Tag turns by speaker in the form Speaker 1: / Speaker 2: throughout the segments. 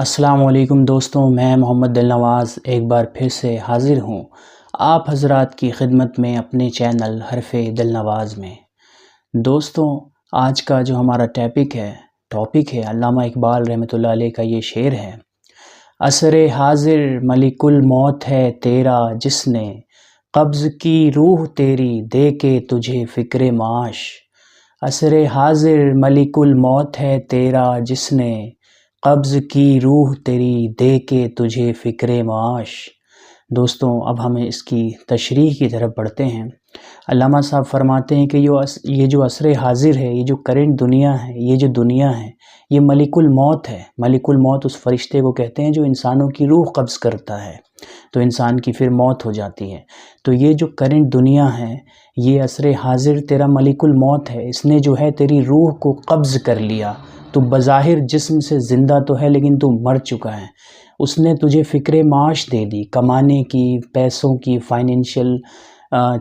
Speaker 1: السلام علیکم دوستوں، میں محمد دل نواز ایک بار پھر سے حاضر ہوں آپ حضرات کی خدمت میں اپنے چینل حرف دل نواز میں۔ دوستوں، آج کا جو ہمارا ٹاپک ہے علامہ اقبال رحمۃ اللہ علیہ کا یہ شعر ہے۔ عصر حاضر ملک الموت ہے تیرا جس نے قبض کی روح تیری دے کے تجھے فکر معاش۔ عصر حاضر ملک الموت ہے تیرا جس نے قبض کی روح تیری دے کے تجھے فکر معاش۔ دوستوں، اب ہمیں اس کی تشریح کی طرف بڑھتے ہیں۔ علامہ صاحب فرماتے ہیں کہ یہ جو عصر حاضر ہے، یہ جو کرنٹ دنیا ہے، یہ جو دنیا ہے، یہ ملک الموت ہے۔ ملک الموت اس فرشتے کو کہتے ہیں جو انسانوں کی روح قبض کرتا ہے، تو انسان کی پھر موت ہو جاتی ہے۔ تو یہ جو کرنٹ دنیا ہے، یہ عصر حاضر تیرا ملک الموت ہے، اس نے جو ہے تیری روح کو قبض کر لیا۔ تو بظاہر جسم سے زندہ تو ہے لیکن تو مر چکا ہے۔ اس نے تجھے فکر معاش دے دی، کمانے کی، پیسوں کی، فائنینشیل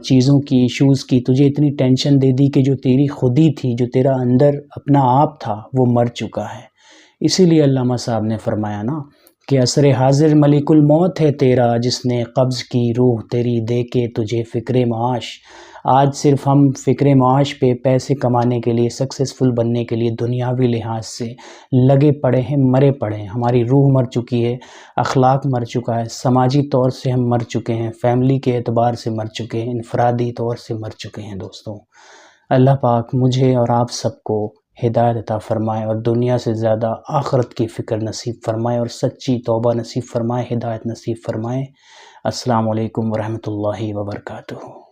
Speaker 1: چیزوں کی، ایشوز کی، تجھے اتنی ٹینشن دے دی کہ جو تیری خودی تھی، جو تیرا اندر اپنا آپ تھا، وہ مر چکا ہے۔ اسی لیے علامہ صاحب نے فرمایا نا کہ عصر حاضر ملک الموت ہے تیرا جس نے قبض کی روح تیری دے کے تجھے فکر معاش۔ آج صرف ہم فکر معاش پہ، پیسے کمانے کے لیے، سکسیسفل بننے کے لیے دنیاوی لحاظ سے لگے پڑے ہیں، مرے پڑے ہیں۔ ہماری روح مر چکی ہے، اخلاق مر چکا ہے، سماجی طور سے ہم مر چکے ہیں، فیملی کے اعتبار سے مر چکے ہیں، انفرادی طور سے مر چکے ہیں۔ دوستوں، اللہ پاک مجھے اور آپ سب کو ہدایت عطا فرمائے اور دنیا سے زیادہ آخرت کی فکر نصیب فرمائے اور سچی توبہ نصیب فرمائے، ہدایت نصیب فرمائے۔ السلام علیکم ورحمۃ اللہ وبرکاتہ۔